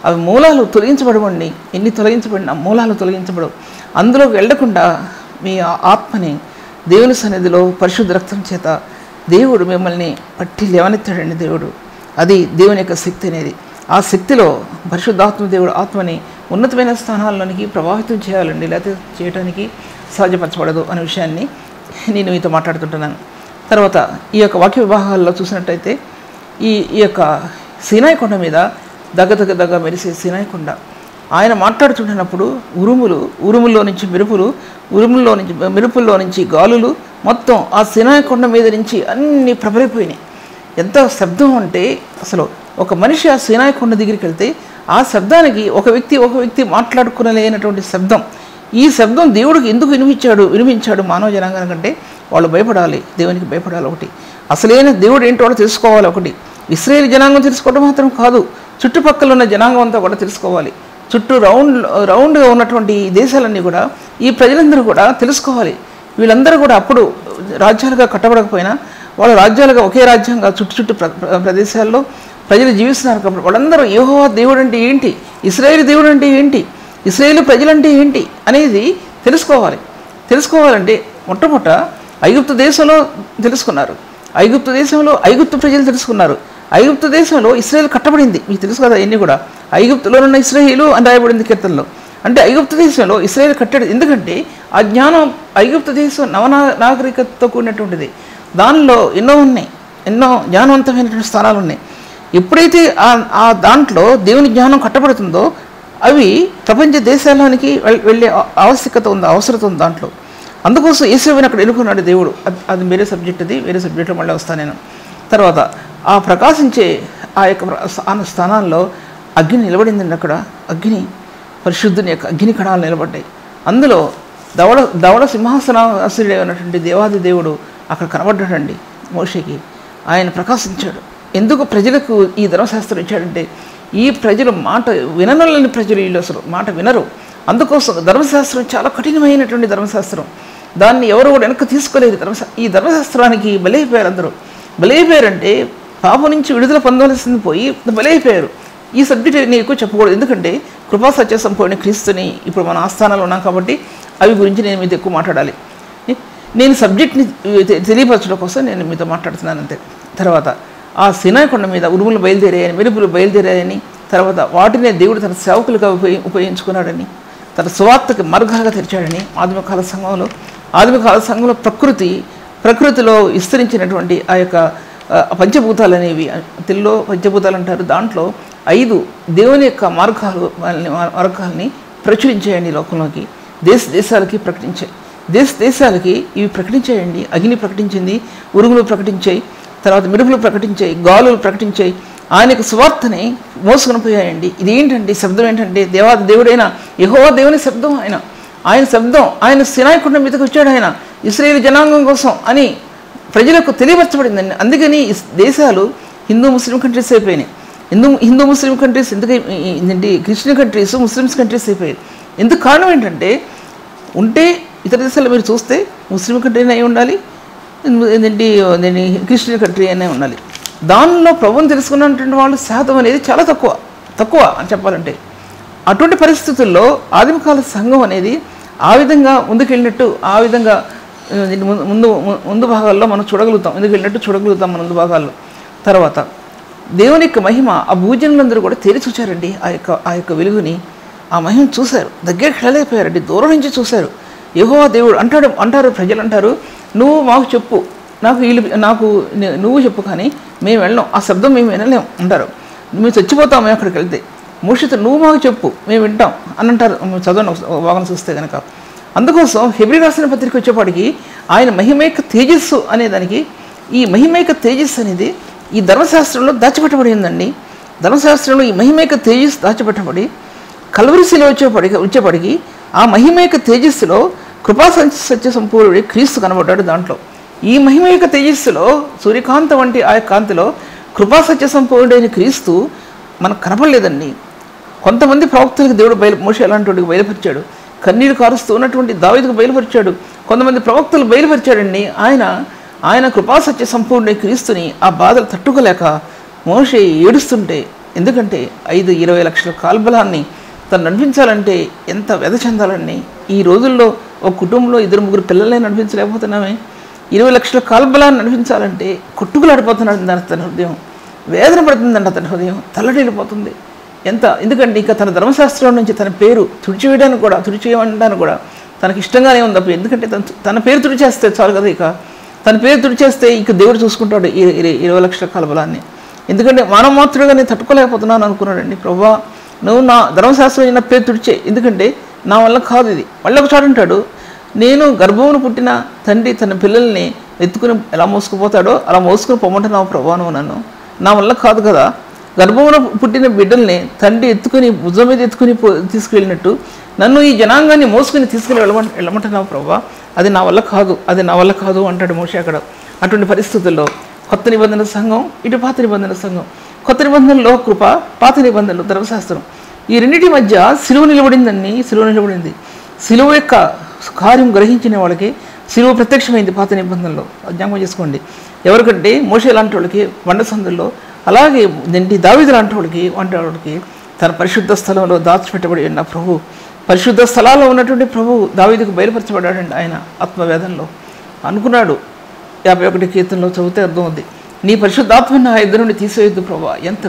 అవి మూలాలు తొలగించబడవండి. ఎన్ని తొలగించబడిన మూలాలు తొలగించబడవు. అందులోకి వెళ్లకుండా మీ ఆత్మని దేవుని సన్నిధిలో పరిశుద్ధ రక్తం చేత దేవుడు మిమ్మల్ని పట్టి లేవనెత్తాడండి దేవుడు. అది దేవుని యొక్క శక్తి అనేది. ఆ శక్తిలో పరిశుద్ధాత్మ దేవుడు ఆత్మని ఉన్నతమైన స్థానాల్లోనికి ప్రభావితం చేయాలండి, లేకపోతే చేయడానికి సాధ్యపరచబడదు అనే విషయాన్ని నేను మీతో మాట్లాడుతుంటున్నాను. తర్వాత ఈ యొక్క వాక్య విభాగాల్లో చూసినట్టయితే ఈ యొక్క సీనాయి కొండ మీద దగ్గ మెరిసే సీనాయి కొండ, ఆయన మాట్లాడుతుంటున్నప్పుడు ఉరుముల్లో నుంచి మెరుపుల్లో నుంచి గాలులు మొత్తం ఆ సీనాయి కొండ మీద నుంచి అన్నీ ప్రబలిపోయినాయి. ఎంత శబ్దం అంటే అసలు ఒక మనిషి ఆ సీనాయి కొండ దగ్గరికి వెళ్తే ఆ శబ్దానికి ఒక వ్యక్తి మాట్లాడుకునలేనటువంటి శబ్దం. ఈ శబ్దం దేవుడికి ఎందుకు వినిపించాడు మానవ జనాంగం కంటే వాళ్ళు భయపడాలి, దేవునికి భయపడాలి. ఒకటి అసలైన దేవుడు ఏంటో వాళ్ళు తెలుసుకోవాలి. ఒకటి ఇశ్రాయేలు జనాంగం తెలుసుకోవడం మాత్రం కాదు, చుట్టుపక్కల ఉన్న జనాంగం అంతా కూడా తెలుసుకోవాలి. చుట్టూ రౌండ్గా ఉన్నటువంటి దేశాలన్నీ కూడా ఈ ప్రజలందరూ కూడా తెలుసుకోవాలి. వీళ్ళందరూ కూడా అప్పుడు రాజ్యాలుగా కట్టబడకపోయినా వాళ్ళ రాజ్యాలుగా ఒకే రాజ్యంగా చుట్టూ ప్రదేశాల్లో ప్రజలు జీవిస్తున్నారు కాబట్టి వాళ్ళందరూ యెహోవా దేవుడు అంటే ఏంటి, ఇశ్రాయేలు దేవుడు అంటే ఏంటి, ఇశ్రాయేలు ప్రజలంటే ఏంటి అనేది తెలుసుకోవాలంటే మొట్టమొదట ఐగుప్తు దేశంలో తెలుసుకున్నారు, ఐగుప్తు దేశంలో ఐగుప్తు ప్రజలు తెలుసుకున్నారు, ఐగుప్తు దేశంలో ఇశ్రాయేలు కట్టబడింది. మీకు తెలుసు కదా, ఇవన్నీ కూడా ఐగుప్తులోనున్న ఇశ్రాయేలు అని రాయబడింది కీర్తనలో. అంటే ఐగుప్తు దేశంలో ఇశ్రాయేలు కట్టాడు. ఎందుకంటే ఆ జ్ఞానం ఐగుప్తు దేశం నాగరికతతో కూడినటువంటిది, దానిలో ఎన్నో జ్ఞానవంతమైనటువంటి స్థానాలు ఉన్నాయి. ఎప్పుడైతే ఆ దాంట్లో దేవుని జ్ఞానం కట్టబడుతుందో అవి ప్రపంచ దేశాలకి వెళ్ళే అవసరత ఉంది దాంట్లో. అందుకోసం యేసేవుని అక్కడ ఎన్నుకున్నాడు దేవుడు. అది వేరే సబ్జెక్ట్, వేరే సబ్జెక్ట్లో మళ్ళీ వస్తాను నేను. తర్వాత ఆ ప్రకాశించే ఆ యొక్క స్థానాల్లో అగ్ని నిలబడిందండి. అక్కడ అగ్ని, పరిశుద్ధుని యొక్క అగ్ని కణాలు నిలబడ్డాయి. అందులో ధవళ సింహాసనాసుడే ఉన్నటువంటి దేవాది దేవుడు అక్కడ కనబడ్డాడండి మోషేకి. ఆయన ప్రకాశించాడు. ఎందుకు ప్రజలకు ఈ ధర్మశాస్త్రం ఇచ్చాడంటే ఈ ప్రజలు మాట విననొల్లని ప్రజలు, వీళ్ళు అసలు మాట వినరు. అందుకోసం ధర్మశాస్త్రం చాలా కఠినమైనటువంటి ధర్మశాస్త్రం, దాన్ని ఎవరు కూడా వెనక్కి తీసుకోలేరు. ఈ ధర్మశాస్త్రానికి బలైపోయారు అందరూ. బలైపోయారంటే పాపం నుంచి విడుదల పొందవలసింది పోయి బలైపోయారు. ఈ సబ్జెక్ట్ నేను ఎక్కువ చెప్పకూడదు, ఎందుకంటే కృపా సత్య సంపూర్ణ క్రీస్తుని ఇప్పుడు మన ఆస్థానాలు ఉన్నాం కాబట్టి అవి గురించి నేను మీతో ఎక్కువ మాట్లాడాలి. నేను సబ్జెక్ట్ని తెలియపరచడం కోసం నేను మీతో మాట్లాడుతున్నాను అంతే. తర్వాత ఆ సీనాయి కొండ మీద ఉరుములు బయలుదేరాయని, మెరుపులు బయలుదేరాయని, తర్వాత వాటినే దేవుడు తన సేవకులుగా ఉపయోగించుకున్నాడని, తన సువార్తకి మార్గాలుగా తెరిచాడని ఆదిమకాల సంఘంలో ప్రకృతిలో విస్తరించినటువంటి ఆ యొక్క పంచభూతాలు అనేవి, తెలుగులో పంచభూతాలు అంటారు. దాంట్లో 5 దేవుని యొక్క మార్గాల్ని ప్రచురించేయండి లోకంలోకి, దేశాలకి ప్రకటించాయి. దేశాలకి ఇవి ప్రకటించేయండి. అగ్ని ప్రకటించింది, ఉరుములు ప్రకటించాయి, తర్వాత మెరుపులు ప్రకటించాయి, గాలులు ప్రకటించాయి. ఆయనకు సువార్తని మోసుకొని పోయాయండి. ఇది ఏంటంటే శబ్దం ఏంటంటే దేవుడైన యెహోవా దేవుని శబ్దం. ఆయన శబ్దం, ఆయన సీనాయి కొండ మీదకి వచ్చాడు. ఆయన ఇశ్రాయేలు జనాంగం కోసం అని ప్రజలకు తెలియపరచబడిందండి. అందుకని దేశాలు హిందూ ముస్లిం కంట్రీస్ అయిపోయినాయి. హిందూ ముస్లిం కంట్రీస్ ఎందుకంటే క్రిస్టియన్ కంట్రీస్, ముస్లిమ్స్ కంట్రీస్ అయిపోయాయి. ఎందుకు కారణం ఏంటంటే ఉంటే ఇతర దేశాల్లో మీరు చూస్తే ముస్లిం కంట్రీ అయి ఉండాలి, ఏంటంటే క్రిస్టియన్ కంట్రీ అనే ఉండాలి. దానిలో ప్రభువుని తెలుసుకున్నటువంటి వాళ్ళు శాతం అనేది చాలా తక్కువ అని చెప్పాలంటే. అటువంటి పరిస్థితుల్లో ఆదిమకాల సంఘం అనేది ఆ విధంగా ముందుకెళ్ళినట్టు, ఆ విధంగా ముందు భాగాల్లో మనం చూడగలుగుతాం ముందు భాగాల్లో. తర్వాత దేవుని యొక్క మహిమ ఆ భూజనులందరూ కూడా తేలి చూచారండి. ఆ యొక్క వెలుగుని, ఆ మహిమను చూశారు, దగ్గరికి వెళ్ళలేకపోయారండి, దూరం నుంచి చూశారు. యెహోవా దేవుడు అంటారు ప్రజలు అంటారు, నువ్వు మాకు చెప్పు, నువ్వు చెప్పు, కానీ మేము వెళ్ళాం, ఆ శబ్దం మేము వినలేం అంటారు. మేము చచ్చిపోతాం మేము అక్కడికి వెళ్తే. మోషేతో నువ్వు మాకు చెప్పు, మేము వింటాం అని అంటారు. చదవండి భాగం చూస్తే కనుక. అందుకోసం హెబ్రీ రాసిన పత్రిక వచ్చేపాటికి ఆయన మహిమైక తేజస్సు అనేదానికి, ఈ మహిమైక తేజస్సు అనేది ఈ ధర్మశాస్త్రంలో దాచిపెట్టబడి ఉందండి. ధర్మశాస్త్రంలో ఈ మహిమైక తేజస్సు దాచిపెట్టబడి కల్వరిశిలో వచ్చేపాటికి ఆ మహిమైక తేజస్సులో కృపా సత్య సంపూర్ణుడి క్రీస్తు కనబడ్డాడు. దాంట్లో ఈ మహిమైక తేజస్సులో సూర్యకాంత వంటి ఆ కాంతిలో కృపా సత్య సంపూర్ణుడైన క్రీస్తు మనకు కనపడలేదండి. కొంతమంది ప్రవక్తలకు దేవుడు మోషే అలాంటి వాడికి బయలుపరిచాడు. కన్నీరు కారుస్తూ ఉన్నటువంటి దావీదుకు బయలుపరిచాడు. కొంతమంది ప్రవక్తలు బయలుపరిచాడండి. ఆయన కృపా సత్య సంపూర్ణుడైన క్రీస్తుని ఆ బాధలు తట్టుకోలేక మోషే ఏడుస్తుంటే, ఎందుకంటే 5-20 లక్షల కాల్బలాన్ని తను నడిపించాలంటే ఎంత వ్యధ చెందాలండి. ఈ రోజుల్లో ఒక కుటుంబంలో 2-3 పిల్లలే నడిపించలేకపోతున్నామే. 20 లక్షల కాల్బలాన్ని నడిపించాలంటే కొట్టుకులాడిపోతున్నాడు తన హృదయం. వేదన పడుతుందంట, అతని హృదయం తల్లడిల్లిపోతుంది. ఎందుకంటే ఇంకా తన ధర్మశాస్త్రం నుంచి తన పేరు తుడిచేయడానికి కూడా తనకి ఇష్టంగానే ఉంది అప్పుడు. ఎందుకంటే తన పేరు తుడిచేస్తే చాలు కదా, ఇక తన పేరు తుడిచేస్తే ఇక దేవుడు చూసుకుంటాడు ఈ 20 లక్షల కలబలాన్ని. ఎందుకంటే మానవ మాత్రుడుగా నేను తట్టుకోలేకపోతున్నాను అనుకున్నాడండి. ప్రభువా, నువ్వు నా ధర్మశాస్త్రం నా పేరు తుడిచే, ఎందుకంటే నా వల్ల కాదు ఇది. మళ్ళీ ఒక చోట అంటాడు, నేను గర్భమును పుట్టిన తండ్రి తన పిల్లల్ని ఎత్తుకుని ఎలా మోసుకుపోతాడో అలా మోసుకుని పొమ్మంటున్నావు ప్రభువా నువ్వు నన్ను, నా వల్ల కాదు కదా. గర్భమున పుట్టిన బిడ్డల్ని తండ్రి ఎత్తుకుని భుజం మీద ఎత్తుకుని తీసుకువెళ్ళినట్టు నన్ను ఈ జనాంగాన్ని మోసుకుని వెళ్ళమంటున్నావు ప్రభువా, అది నా వల్ల కాదు అంటాడు మోషే అక్కడ. అటువంటి పరిస్థితుల్లో కొత్త నిబంధన సంఘం, ఇటు పాత నిబంధన సంఘం. కొత్త నిబంధనలో కృప, పాత నిబంధనలో ధర్మశాస్త్రం. ఈ రెండింటి మధ్య సిలువ నిలబడింది. సిలువ యొక్క కార్యం గ్రహించిన వాళ్ళకి సిలువ ప్రత్యక్షమైంది పాత నిబంధనలో, జ్ఞాపకం చేసుకోండి. ఎవరికంటే మోషే లాంటి వాళ్ళకి వంట సందుల్లో, అలాగే దావీదు లాంటి వాళ్ళకి తన పరిశుద్ధ స్థలంలో దాచిపెట్టబడి ఉన్న ప్రభు, పరిశుద్ధ స్థలాల్లో ఉన్నటువంటి ప్రభు దావీదుకు బయలుపరచబడ్డాడండి. ఆయన ఆత్మవేదంలో అనుకున్నాడు. 51 కీర్తనలో చదివితే అర్థం ఉంది, నీ పరిశుద్ధాత్మని నా ఇద్దరు నుండి తీసేయొద్దు ప్రభు. ఎంత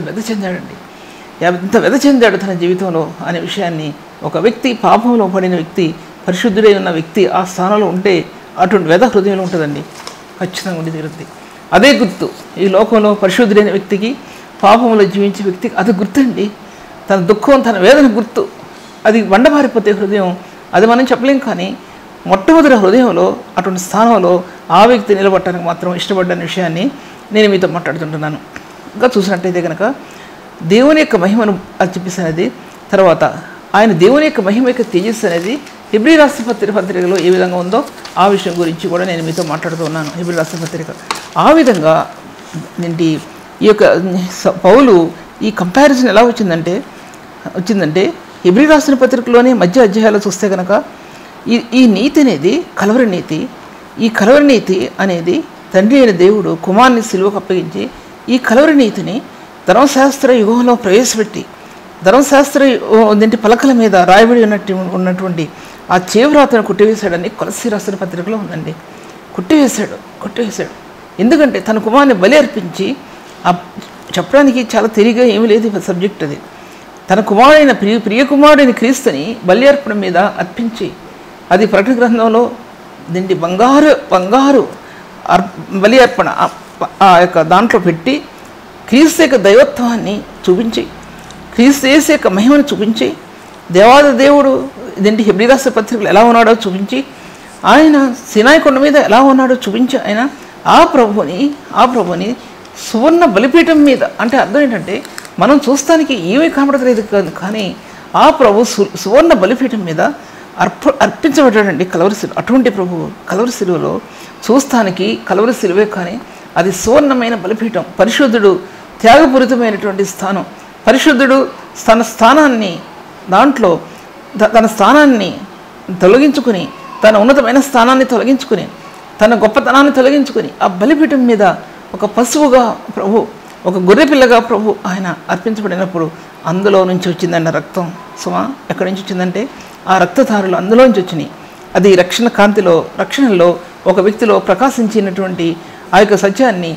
వ్యధ చెందాడు తన జీవితంలో అనే విషయాన్ని. ఒక వ్యక్తి పాపంలో పడిన వ్యక్తి, పరిశుద్ధుడై ఉన్న వ్యక్తి ఆ స్థానంలో ఉంటే అటువంటి వ్యధ హృదయంలో ఉంటుందండి, ఖచ్చితంగా ఉండి తీరుద్ది. అదే గుర్తు ఈ లోకంలో పరిశుద్ధుడైన వ్యక్తికి, పాపంలో జీవించే వ్యక్తికి అది గుర్తండి. తన దుఃఖం, తన వేదన గుర్తు. అది బండబారిపోతే హృదయం, అది మనం చెప్పలేం. కానీ మొట్టమొదటి హృదయంలో అటువంటి స్థానంలో ఆ వ్యక్తి నిలబడటానికి మాత్రం ఇష్టపడ్డని విషయాన్ని నేను మీతో మాట్లాడుతుంటున్నాను. ఇంకా చూసినట్టయితే కనుక దేవుని యొక్క మహిమను అది చెప్పేసినది. తర్వాత ఆయన దేవుని యొక్క మహిమ యొక్క తేజస్సు అనేది హెబ్రీ రాష్ట్ర పత్రికలో ఏ విధంగా ఉందో ఆ విషయం గురించి కూడా నేను మీతో మాట్లాడుతున్నాను. హెబ్రీ రాష్ట్ర పత్రిక ఆ విధంగా ఈ యొక్క పౌలు ఈ కంపారిజన్ ఎలా వచ్చిందంటే హెబ్రీ రాష్ట్ర పత్రికలోనే మధ్య అధ్యాయాలు చూస్తే కనుక ఈ నీతి అనేది కలవరి నీతి. ఈ కలవరి నీతి అనేది తండ్రి అయిన దేవుడు కుమారుని సిలువకు అప్పగించి ఈ కలవరి నీతిని ధర్మశాస్త్ర యుగంలో ప్రవేశపెట్టి, ధర్మశాస్త్ర పలకల మీద రాయబడి ఉన్నటువంటి ఆ చేవ్రాతను కొట్టివేశాడని కొలస్సీ రాసిన పత్రికలో ఉందండి. కొట్టివేశాడు. ఎందుకంటే తన కుమారుని బలి అర్పించి, చెప్పడానికి చాలా తెలియగా ఏమీ లేదు సబ్జెక్ట్ అది. తన కుమారుడైన ప్రియ కుమారుడైన క్రీస్తుని బలి అర్పణ మీద అర్పించి, అది ప్రకటన గ్రంథంలో బంగారు బలి అర్పణ ఆ యొక్క దాంట్లో పెట్టి క్రీస్తు యొక్క దైవత్వాన్ని చూపించి, క్రీస్తు యేసు యొక్క మహిమను చూపించి, దేవాది దేవుడు హెబ్రీ రాష్ట్ర పత్రికలు ఎలా ఉన్నాడో చూపించి, ఆయన సినాయి కొండ మీద ఎలా ఉన్నాడో చూపించి, ఆయన ఆ ప్రభుని సువర్ణ బలిపీఠం మీద, అంటే అర్థం ఏంటంటే మనం చూస్తానికి ఏమీ కనబడలేదు కానీ ఆ ప్రభు సువర్ణ బలిపీఠం మీద అర్పించబడ్డాడండి కలవరి సిలువ. అటువంటి ప్రభు కలవరి సిలువలో చూస్తానికి కలవరి సిలువే కానీ అది సువర్ణమైన బలిపీఠం. పరిశుద్ధుడు త్యాగపూరితమైనటువంటి స్థానం. పరిశుద్ధుడు తన స్థానాన్ని తొలగించుకుని, తన ఉన్నతమైన స్థానాన్ని తొలగించుకుని, తన గొప్పతనాన్ని తొలగించుకుని ఆ బలిపీఠం మీద ఒక పశువుగా ప్రభు, ఒక గొర్రెపిల్లగా ప్రభు ఆయన అర్పించబడినప్పుడు అందులో నుంచి వచ్చిందండి రక్తం. ఎక్కడి నుంచి వచ్చిందంటే ఆ రక్తధారులు అందులో నుంచి వచ్చినాయి. అది రక్షణలో ఒక వ్యక్తిలో ప్రకాశించినటువంటి ఆ యొక్క సత్యాన్ని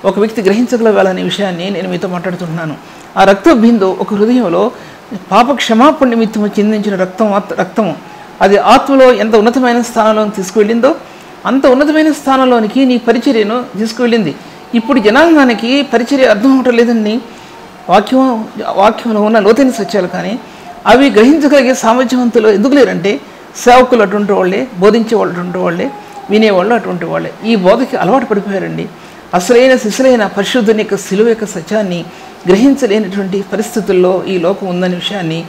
ఒక వ్యక్తి గ్రహించగలగాలనే విషయాన్ని నేను మీతో మాట్లాడుతున్నాను. ఆ రక్త బిందు ఒక హృదయంలో పాప క్షమాపణ నిమిత్తము చిందించిన రక్తము అది ఆత్మలో ఎంత ఉన్నతమైన స్థానంలో తీసుకువెళ్ళిందో అంత ఉన్నతమైన స్థానంలోనికి నీ పరిచర్యను తీసుకువెళ్ళింది. ఇప్పుడు జనాంగానికి పరిచర్య అర్థం అవటం లేదండి. వాక్యంలో ఉన్న లోతైన సత్యాలు కానీ అవి గ్రహించగలిగే సామర్థ్యవంతులు ఎందుకు లేరంటే సేవకులు అటువంటి వాళ్ళే, బోధించేవాళ్ళు అటువంటి వాళ్ళే, వినేవాళ్ళు అటువంటి వాళ్ళే ఈ బోధకి అలవాటు పడిపోయారండి. అసలైన శిశులైన పరిశుద్ధుని యొక్క సిలువ యొక్క సత్యాన్ని గ్రహించలేనటువంటి పరిస్థితుల్లో ఈ లోకం ఉందనే విషయాన్ని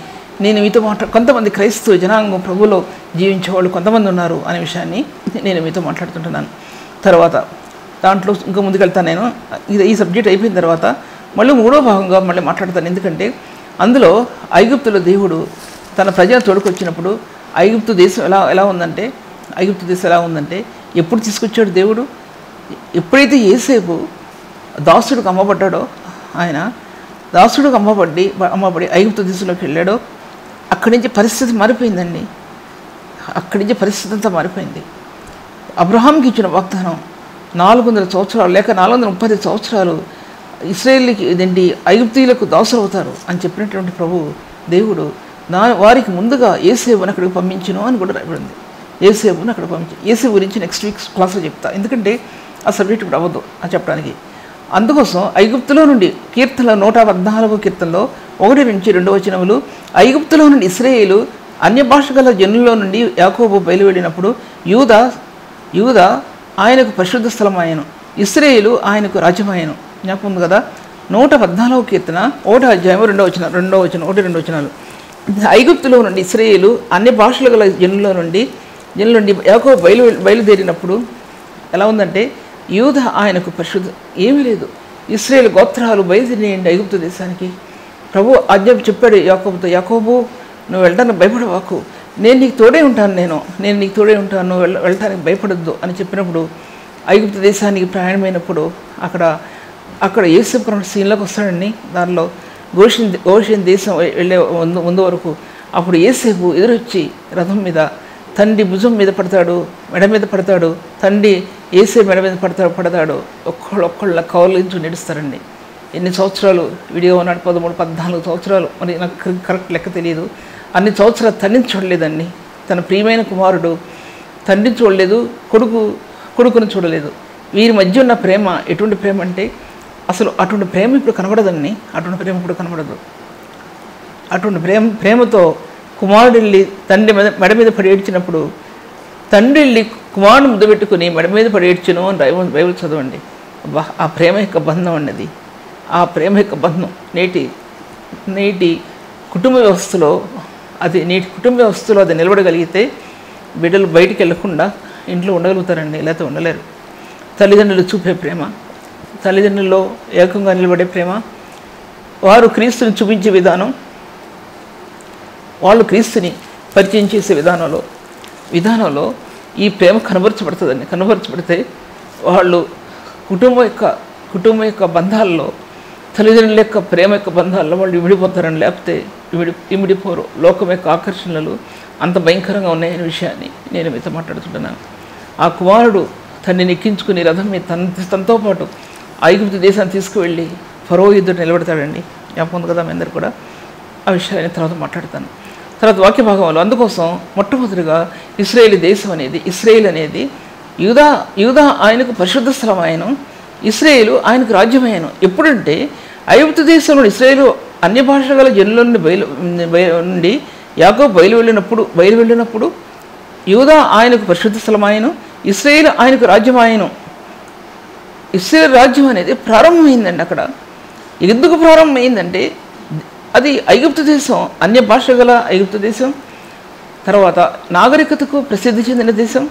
నేను మీతో కొంతమంది క్రైస్తవ జనాంగం ప్రభులో జీవించేవాళ్ళు కొంతమంది ఉన్నారు అనే విషయాన్ని నేను మీతో మాట్లాడుతుంటున్నాను. తర్వాత దాంట్లో ఇంకా ముందుకెళ్తాను. నేను ఈ సబ్జెక్ట్ అయిపోయిన తర్వాత మళ్ళీ 3వ భాగంగా మళ్ళీ మాట్లాడతాను. ఎందుకంటే అందులో ఐగుప్తులో దేవుడు తన ప్రజలు తోడుకొచ్చినప్పుడు ఐగుప్తు దేశం ఎలా ఉందంటే ఎప్పుడు తీసుకొచ్చాడు దేవుడు? ఎప్పుడైతే యేసేపు దాసుడికి అమ్మబడ్డాడో, ఆయన దాసుడికి అమ్మబడి ఐగుప్తు దేశంలోకి వెళ్ళాడో అక్కడి నుంచి పరిస్థితి మారిపోయిందండి. పరిస్థితి అంతా మారిపోయింది. అబ్రహాంకి ఇచ్చిన వాగ్దానం 400 సంవత్సరాలు లేక 430 సంవత్సరాలు ఇశ్రాయేలుకి ఇదేంటి ఐగుప్తీయులకు దాసులు అవుతారు అని చెప్పినటువంటి ప్రభు దేవుడు వారికి ముందుగా యేసేపుని అక్కడికి పంపించును అని కూడా రాయబడింది. యేసేపుని అక్కడ పంపించి యేసేపు గురించి నెక్స్ట్ వీక్ క్లాస్లో చెప్తా, ఎందుకంటే ఆ సబ్జెక్ట్ ఇప్పుడు అవ్వదు అని చెప్పడానికి. అందుకోసం ఐగుప్తులో నుండి కీర్తనలో 114 కీర్తనలో 1-2 వచనములు, ఐగుప్తులో నుండి ఇశ్రాయేలు అన్య భాష గల జనుల్లో నుండి యాకోబు బయలువెళ్ళినప్పుడు యూదా ఆయనకు పరిశుద్ధ స్థలం ఆయను, ఇశ్రాయేలు ఆయనకు రాజ్యమాయను. జ్ఞాపకం ఉంది కదా. 114 కీర్తన 1 అధ్యాయం 2 వచనాలు. ఐగుప్తులో నుండి ఇశ్రాయేలు అన్ని భాషలు గల జనుల నుండి యాకోబు బయలుదేరినప్పుడు ఎలా ఉందంటే యూదా ఆయనకు పరిశుద్ధ. ఏమీ లేదు, ఇశ్రాయేలు గోత్రాలు బయలుదేరియండి ఐగుప్తు దేశానికి. ప్రభు ఆజ్ఞ చెప్పాడు యాకోబుతో, యాకోబు నువ్వు వెళ్ళడానికి భయపడవాకు, నేను నీకు తోడే ఉంటాను, నేను నీకు తోడే ఉంటాను, నువ్వు వెళ్ళటానికి భయపడొద్దు అని చెప్పినప్పుడు ఐగుప్తు దేశానికి ప్రయాణమైనప్పుడు అక్కడ యేసేపు సీన్లోకి వస్తాడండి. దానిలో గోషెన్ దేశం వెళ్ళే ముందు వరకు అప్పుడు యేసేపు ఎదురొచ్చి రథం మీద తండ్రి భుజం మీద పడతాడు, మెడ మీద పడతాడు. తండ్రి యేసేపు మెడ మీద పడతాడు. ఒక్కళ్ళ కౌలించు నడుస్తారండి. ఎన్ని సంవత్సరాలు వీడియో ఉన్నాడు, 13-14 సంవత్సరాలు, మరి నాకు కరెక్ట్ లెక్క తెలియదు. అన్ని సంవత్సరాలు తండ్రిని చూడలేదండి. తన ప్రియమైన కుమారుడు తండ్రిని చూడలేదు, కొడుకును చూడలేదు. వీరి మధ్య ఉన్న ప్రేమ ఎటువంటి ప్రేమ అంటే అసలు అటువంటి ప్రేమ ఇప్పుడు కనబడదండి. అటువంటి ప్రేమ ఇప్పుడు కనబడదు. అటువంటి ప్రేమతో కుమారుడు వెళ్ళి తండ్రి మెడ మీద పడి ఏడ్చినప్పుడు తండ్రి వెళ్ళి కుమారుడు ముద్దు పెట్టుకుని మెడ మీద పడి ఏడ్చును అని బైబిల్ చదవండి. అబ్బా, ఆ ప్రేమ యొక్క బంధం అన్నది, ఆ ప్రేమ యొక్క బంధం నేటి కుటుంబ వ్యవస్థలో అది నిలబడగలిగితే బిడ్డలు బయటికి వెళ్లకుండా ఇంట్లో ఉండగలుగుతారండి, లేకపోతే ఉండలేరు. తల్లిదండ్రులు చూపే ప్రేమ, తల్లిదండ్రుల్లో ఏకంగా నిలబడే ప్రేమ, వారు క్రీస్తుని చూపించే విధానం, వాళ్ళు క్రీస్తుని పరిచయం చేసే విధానంలో ఈ ప్రేమ కనబరచబడుతుందండి. కనబరచబడితే వాళ్ళు కుటుంబం యొక్క బంధాల్లో, తల్లిదండ్రుల యొక్క ప్రేమ యొక్క బంధాల్లో వాళ్ళు ఇమిడిపోతారని, లేకపోతే ఇమిడిపోరు. లోకం యొక్క ఆకర్షణలు అంత భయంకరంగా ఉన్నాయనే విషయాన్ని నేను మీతో మాట్లాడుతుంటున్నాను. ఆ కుమారుడు తనని ఎక్కించుకుని రథం మీద తనతో పాటు ఐగుప్తు దేశాన్ని తీసుకువెళ్ళి ఫరో ఎదురు నిలబెడతాడండి. జ్ఞాపకం ఉంది కదా మీ అందరు కూడా. ఆ విషయాన్ని తర్వాత మాట్లాడతాను. తర్వాత వాక్య భాగంలో అందుకోసం మొట్టమొదటిగా ఇశ్రాయేల్ అనేది యూదా ఆయనకు పరిశుద్ధ స్థలం ఆయను, ఇశ్రాయేలు ఆయనకు రాజ్యమయ్యాను. ఎప్పుడంటే ఐగుప్తు దేశంలో ఇశ్రాయేలు అన్య భాష గల జనుల నుండి యాకోబు బయలువెళ్ళినప్పుడు యూదా ఆయనకు పరిశుద్ధ స్థలం ఆయను, ఇశ్రాయేలు ఆయనకు రాజ్యం ఆయను. ఇశ్రాయేల్ రాజ్యం అనేది ప్రారంభమైందండి. అక్కడ ఎందుకు ప్రారంభమైందంటే అది ఐగుప్తు దేశం, అన్య భాష గల ఐగుప్తు దేశం, తర్వాత నాగరికతకు ప్రసిద్ధి చెందిన దేశం,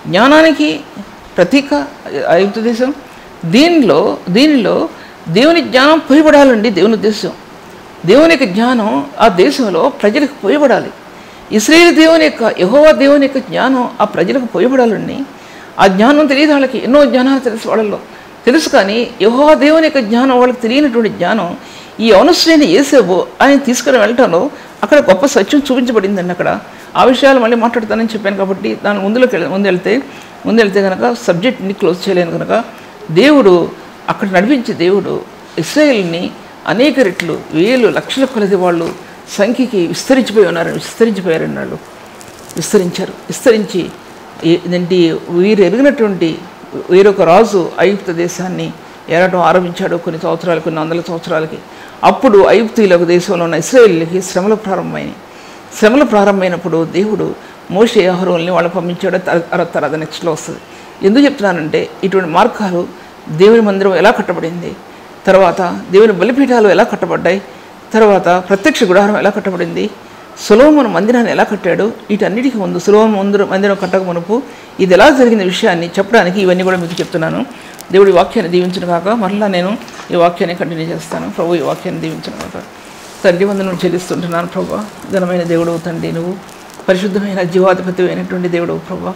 జ్ఞానానికి ప్రతీక ఐగుప్తు దేశం. దీనిలో దేవుని జ్ఞానం పోయబడాలండి. దేవుని ఉద్దేశం, దేవుని యొక్క జ్ఞానం ఆ దేశంలో ప్రజలకు పోయబడాలి. ఇశ్రాయేలు యెహోవా దేవుని యొక్క జ్ఞానం ఆ ప్రజలకు పోయబడాలండి. ఆ జ్ఞానం తెలియదు వాళ్ళకి. ఎన్నో జ్ఞానాలు తెలుసు వాళ్ళలో తెలుసు, కానీ యెహోవా దేవుని యొక్క జ్ఞానం వాళ్ళకి తెలియనటువంటి జ్ఞానం ఈ యవనస్తుడైన యేసేపు ఆయన తీసుకుని వెళ్ళటంలో అక్కడ గొప్ప సత్యం చూపించబడిందండి. అక్కడ ఆ విషయాలు మళ్ళీ మాట్లాడతానని చెప్పాను కాబట్టి దాని ముందెళ్తే కనుక సబ్జెక్ట్ని క్లోజ్ చేయలేను కనుక దేవుడు అక్కడ నడిపించే దేవుడు ఇశ్రాయేలుని అనేక రెట్లు వేలు లక్షల కొలది వాళ్ళు సంఖ్యకి విస్తరించిపోయారని వాళ్ళు విస్తరించి ఏంటి వీరు ఎరిగినటువంటి వేరొక రాజు ఐగుప్తు దేశాన్ని ఏరటం ఆరంభించాడు కొన్ని వందల సంవత్సరాలకి. అప్పుడు ఐగుప్తీయుల దేశంలో ఉన్న ఇశ్రాయేలుకి శ్రమలు ప్రారంభమైనప్పుడు దేవుడు మోషే అహరోనుల్ని వాళ్ళు పంపించాడు. తర్వాత నెక్స్ట్లో వస్తుంది. ఎందుకు చెప్తున్నానంటే ఇటువంటి మార్గాలు దేవుని మందిరం ఎలా కట్టబడింది, తర్వాత దేవుని బలిపీఠాలు ఎలా కట్టబడ్డాయి, తర్వాత ప్రత్యక్ష గుడారం ఎలా కట్టబడింది, సొలొమోను మందిరాన్ని ఎలా కట్టాడు, వీటన్నిటికీ ముందు సొలొమోను మందిరం కట్టక మునుపు ఇది ఎలా జరిగిన విషయాన్ని చెప్పడానికి ఇవన్నీ కూడా మీకు చెప్తున్నాను. దేవుడి వాక్యాన్ని దీవించను కాక మరలా నేను ఈ వాక్యాన్ని కంటిన్యూ చేస్తాను. ప్రభు ఈ వాక్యాన్ని దీవించను కాక. తండ్రి వందనం చెల్లిస్తుంటున్నాను ప్రభు. ఘనమైన దేవుడు తండ్రి, నువ్వు పరిశుద్ధమైన జీవాధిపతి అయినటువంటి దేవుడు ప్రభు.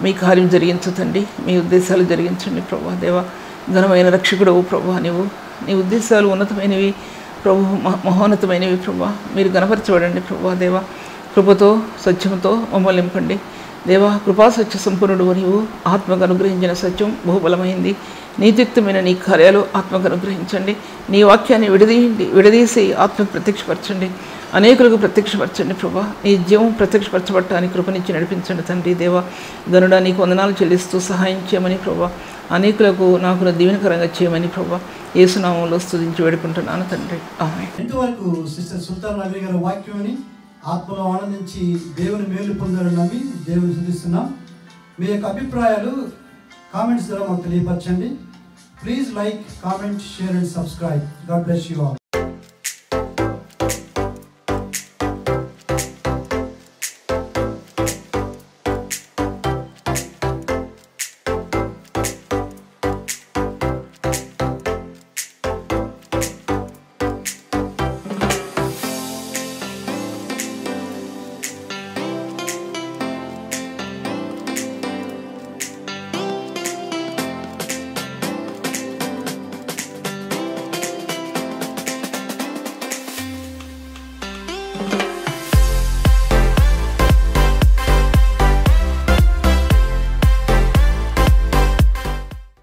మీ కార్యం జరిగించు తండ్రి, మీ ఉద్దేశాలు జరిగించండి ప్రభు. దేవా, ఘనమైన రక్షకుడవు ప్రభు. నీ ఉద్దేశాలు ఉన్నతమైనవి ప్రభు, మహోన్నతమైనవి ప్రభు. మీరు గణపరచబడండి ప్రభు. దేవా, కృపతో సత్యంతో మమ్మల్ని నింపండి. దేవా, కృపా సత్య సంపూర్ణుడు నీవు. ఆత్మకు అనుగ్రహించిన సత్యం బహుబలమైంది. నీతియుక్తమైన నీ కార్యాలు ఆత్మకు అనుగ్రహించండి. నీ వాక్యాన్ని విడదీసి ఆత్మకు ప్రత్యక్షపరచండి. అనేకులకు ప్రత్యక్షపరచండి ప్రభా. నీ జీవం ప్రత్యక్షపరచబడటానికి కృపనిచ్చి నడిపించండి తండ్రి. దేవా, గనుడా నీకు వందనాలు చెల్లిస్తూ సహాయం చేయమని ప్రభా. అనేకులకు నాకు దీవెనకరంగా చేయమని ప్రభా యేసునామంలో స్తుతించి వేడుకుంటున్నాను తండ్రి. ఆమేన్. ఇంతవరకు సిస్టర్ సుల్తాన్ నవీన్ గారి వాక్యాన్ని ఆత్మలో ఆనందించి దేవుని మేలు పొందాలని నమ్మి దేవుని స్తుతిస్తున్నాం. మీ యొక్క అభిప్రాయాలు కామెంట్స్ ద్వారా మాకు తెలియపరచండి. Please like, comment, share and subscribe. God bless you all.